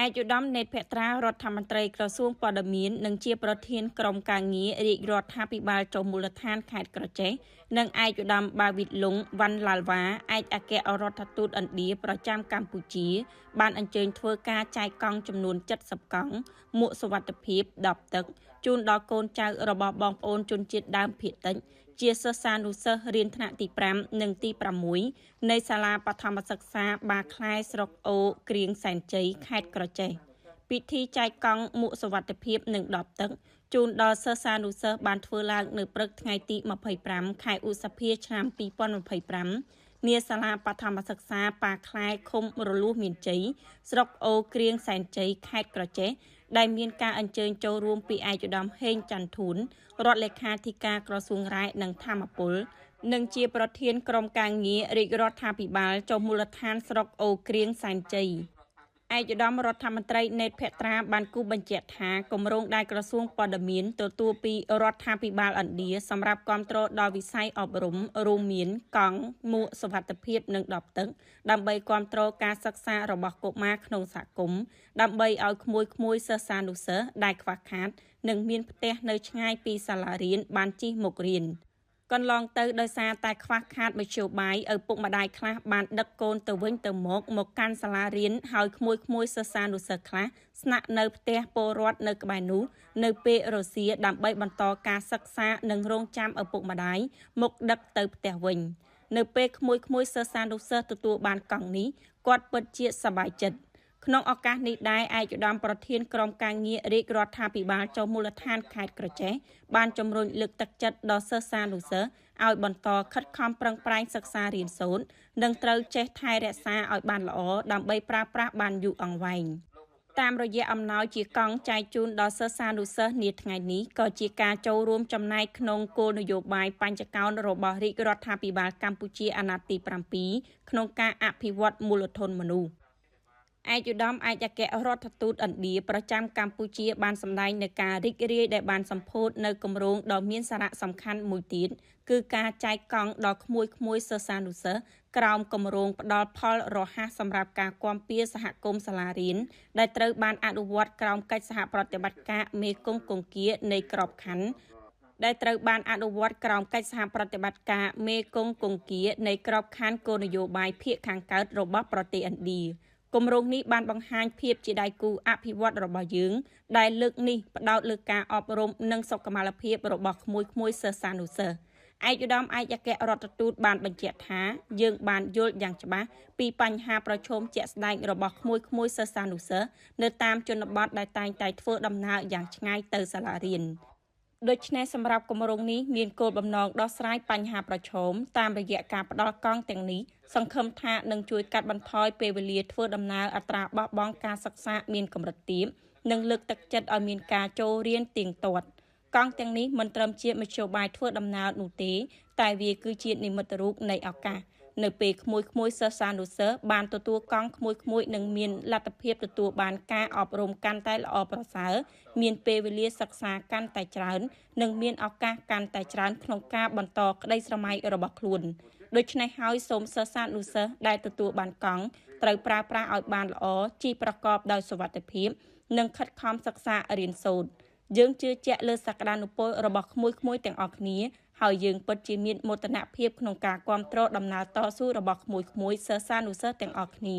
ឯកឧត្តមនេតភត្រារដ្ឋមន្ត្រីក្រសួងព័ត៌មាននិងជាប្រធានក្រុមការងាររាជរដ្ឋាភិបាលចុះមូលដ្ឋានខេត្តក្រចេះនិងឯកឧត្តមបាវីតលុងវ៉ាន់ឡាល់វ៉ាឯកអគ្គរដ្ឋទូតឥណ្ឌាប្រចាំកម្ពុជាបានអញ្ជើញធ្វើការចែកកង់ចំនួន70កង់មួកសុវត្ថិភាព10ទឹកជូនដល់កូនចៅរបស់បងប្អូនជនជាតិដើមភាគតិចជាសិស្សានុសិស្សរៀនថ្នាក់ទី5និងទី6នៃសាលាបឋមសិក្សាបាក្លែស្រុកអូក្រៀងសែនជ័យខេត្តក្រចេះពិធីចែកកង់មួកសុវត្ថិភាពនិង10ទឹកជូនដល់សិស្សានុសិស្សបានធ្វើឡើងនៅព្រឹកថ្ងៃទី25ខែឧសភាឆ្នាំ2025នាសាលាបឋមសិក្សាបាក្លែឃុំរលួសមានជ័យស្រុកអូក្រៀងសែនជ័យខេត្តក្រចេះដែលមានការអញ្ជើញចូលរួមពីឯកឧត្តមហេងច័ន្ទធួនរដ្ឋលេខាធិការក្រសួងរាយនិងធម្មពលនិងជាប្រធានក្រុមការងាររាជរដ្ឋាភិបាលចុះមូលដ្ឋានស្រុកអូក្រៀងសែនជ័យឯកឧត្តមរដ្ឋមន្ត្រីនេតភត្រាបានគូបញ្ជាក់ថាគម្រោងដែលក្រសួងព័ត៌មានទទួលពីរដ្ឋាភិបាលឥណ្ឌាសម្រាប់គាំទ្រដល់វិស័យអប់រំរួមមានកង់មួកសុវត្ថិភាពនិង10ទឹកដើម្បីគាំទ្រការសិក្សារបស់កុមារក្នុងសហគមន៍ដើម្បីឲ្យក្មួយសិស្សានុសិស្សដែលខ្វះខាតនិងមានផ្ទះនៅឆ្ងាយពីសាលារៀនបានជិះមុខរៀនកន្លងទៅដោយសារតែខ្វះខាតមធ្យោបាយឪពុកម្ដាយខ្លះបានដឹកកូនទៅវិញទៅមកកាន់សាលារៀនហើយក្មួយសិស្សានុសិស្សខ្លះស្នាក់នៅផ្ទះពលរដ្ឋនៅក្បែរនោះនៅពេលរសៀលដើម្បីបន្តការសិក្សានិងរងចាំឪពុកម្ដាយមកដឹកទៅផ្ទះវិញនៅពេលក្មួយសិស្សានុសិស្សទទួលបានកង់នេះគាត់ពិតជាសប្បាយចិត្តក្នុងឱកាសនេះដែរឯកឧត្តមប្រធានក្រុមការងាររាជរដ្ឋាភិបាលចុះមូលដ្ឋានខេត្តក្រចេះបានជំរុញលើកទឹកចិត្តដល់សិស្សានុសិស្សឲ្យបន្តខិតខំប្រឹងប្រែងសិក្សារៀនសូត្រនិងត្រូវចេះថែរក្សាឲ្យបានល្អដើម្បីប្រើប្រាស់បានយូរអង្វែងតាមរយៈអំណោយជាកង់ចែកជូនដល់សិស្សានុសិស្សនាថ្ងៃនេះក៏ជាការចូលរួមចំណែកក្នុងគោលនយោបាយបញ្ចកោណរបស់រាជរដ្ឋាភិបាលកម្ពុជាអាណត្តិទី7ក្នុងការអភិវឌ្ឍមូលធនមនុស្សឯកឧត្តមឯកអគ្គរដ្ឋទូតឥណ្ឌាប្រចាំកម្ពុជាបានសម្ដែងនៅការរីករាយដែលបានសម្ពោធនៅគម្រោងដ៏មានសារៈសំខាន់មួយទៀតគឺការចែកកង់ដល់ក្មួយសិស្សានុសិស្សក្រោមគម្រោងផ្ដល់ផលរហ័សសម្រាប់ការគាំពារសហគមន៍សាលារៀនដែលត្រូវបានអនុវត្តក្រោមកិច្ចសហប្រតិបត្តិការមេគង្គគង្គានៃក្របខ័ណ្ឌដែលត្រូវបានអនុវត្តក្រោមកិច្ចសហប្រតិបត្តិការមេគង្គគង្គានៃក្របខ័ណ្ឌគោលនយោបាយភាគខាងកើតរបស់ប្រទេសឥណ្ឌាគម្រោងនេះបានបង្ហាញភាពជាដៃគូអភិវឌ្ឍរបស់យើងដែលលើកនេះផ្ដោតលើការអប់រំនិងសុខុមាលភាពរបស់ក្មួយសិស្សានុសិស្សឯកឧត្តមឯកអគ្គរដ្ឋទូតបានបញ្ជាក់ថាយើងបានយល់យ៉ាងច្បាស់ពីបញ្ហាប្រឈមជាក់ស្ដែងរបស់ក្មួយសិស្សានុសិស្សនៅតាមជនបទដែលតែងតែធ្វើដំណើរយ៉ាងឆ្ងាយទៅសាលារៀនដូច្នេះសម្រាប់គម្រោងនេះមានគោលបំណងដោះស្រាយបញ្ហាប្រឈមតាមរយៈការផ្ដល់កង់ទាំងនេះសង្ឃឹមថានឹងជួយកាត់បន្ថយពេលវេលាធ្វើដំណើរអត្រាបោះបង់ការសិក្សាមានកម្រិតទាបនិងលើកទឹកចិត្តឲ្យមានការចូលរៀនទៀងទាត់កង់ទាំងនេះមិនត្រឹមជាមធ្យោបាយធ្វើដំណើរនោះទេតែវាគឺជានិមិត្តរូបនៃឱកាសនៅពេលក្មួយសិស្សានុសិស្សបានទទួលកង់ក្មួយនឹងមានលទ្ធភាពទទួលបានការអប់រំកាន់តែល្អប្រសើរមានពេលវេលាសិក្សាកាន់តែច្រើននិងមានឱកាសកាន់តែច្រើនក្នុងការបន្តក្តីស្រមៃរបស់ខ្លួនដូច្នេះហើយសូមសិស្សានុសិស្សដែលទទួលបានកង់ត្រូវប្រើប្រាស់ឲ្យបានល្អជិះប្រកបដោយសុវត្ថិភាពនិងខិតខំសិក្សារៀនសូត្រយើងជឿជាក់លើសក្តានុពលរបស់ក្មួយទាំងអស់គ្នាហើយយើងពិតជាមានមោទនភាពក្នុងការគាំទ្រដំណើរតស៊ូរបស់ក្មួយសិស្សានុសិស្សទាំងអស់គ្នា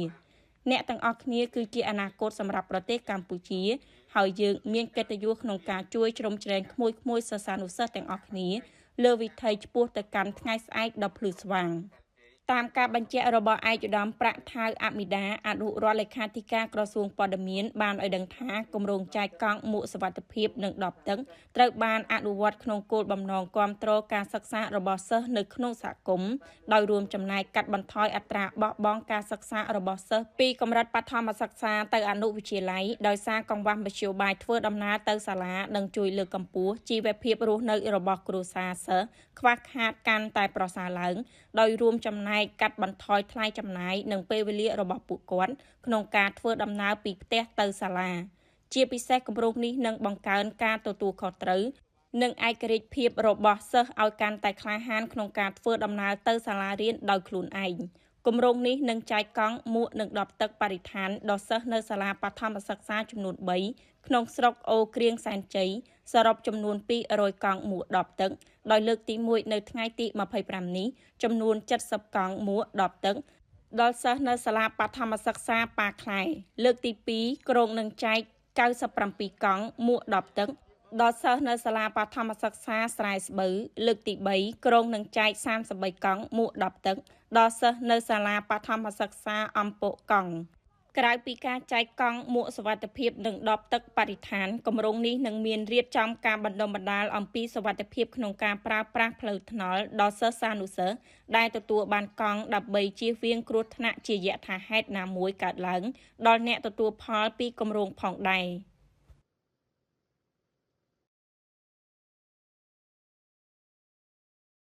អ្នកទាំងអស់គ្នាគឺជាអនាគតសម្រាប់ប្រទេសកម្ពុជាហើយយើងមានកិត្តិយសក្នុងការជួយជ្រោមជ្រែងក្មួយសិស្សានុសិស្សទាំងអស់គ្នាលើវិថីឆ្ពោះទៅកាន់ថ្ងៃស្អែកដ៏ភ្លឺស្វាងតាមការបញ្ជាក់របស់ឯកឧត្តមប្រាក់ថាវអមិតាអនុរដ្ឋលេខាធិការក្រសួងព័ត៌មានបានឲ្យដឹងថាគម្រោងចែកកង់មួកសុវត្ថិភាពនិង10ទឹកត្រូវបានអនុវត្តក្នុងគោលបំណងគាំទ្រការសិក្សារបស់សិស្សនៅក្នុងសហគមន៍ដោយរួមចំណែកកាត់បន្ថយអត្រាបោះបង់ការសិក្សារបស់សិស្សពីកម្រិតបឋមសិក្សាទៅអនុវិទ្យាល័យដោយសារកង្វះមធ្យោបាយធ្វើដំណើរទៅសាលានិងជួយលើកកម្ពស់ជីវភាពរស់នៅរបស់គ្រួសារសិស្សខ្វះខាតកាន់តែប្រសើរឡើងដោយរួមចំណែកកាត់បន្ថយថ្លៃចំណាយនិងពេលវេលារបស់ពួកគាត់ក្នុងការធ្វើដំណើរពីផ្ទះទៅសាលាជាពិសេសគម្រោងនេះនឹងបង្កើនការទទួលខុសត្រូវនិងឯករាជ្យភាពរបស់សិស្សឲ្យកាន់តែក្លាហានក្នុងការធ្វើដំណើរទៅសាលារៀនដោយខ្លួនឯង គម្រោងនេះនឹងចែកកង់មួកនិងដបទឹកបរិស្ថានដល់សិស្សនៅសាលាបឋមសិក្សាចំនួន3ក្នុងស្រុកអូក្រៀងសែនជ័យសរុបចំនួន200កង់មួកដបទឹកដោយលើកទី1នៅថ្ងៃទី25នេះចំនួន70កង់មួកដបទឹកដល់សិស្សនៅសាលាបឋមសិក្សាប៉ាខ្លែលើកទី2ក្រុងនឹងចែក97កង់មួកដបទឹកដល់សិស្សនៅសាលាបឋមសិក្សាស្រែស្បូវលើកទី3ក្រុងនឹងចែក33កង់មួកដបទឹកដល់សិស្សនៅសាលាបឋមសិក្សាអំពកកង់ក្រៅពីការចែកកង់មួកសុវត្ថិភាពនិងដបទឹកបរិស្ថានគម្រោងនេះនឹងមានរៀបចំការបណ្ដុំបណ្ដាលអំពីសុវត្ថិភាពក្នុងការប្រើប្រាស់ផ្លូវថ្នល់ដល់សិស្សានុសិស្សដែលទទួលបានកង់ដើម្បីជៀសវាងគ្រោះថ្នាក់ជាយថាហេតុណាមួយកើតឡើងដល់អ្នកទទួលផលពីគម្រោងផងដែរ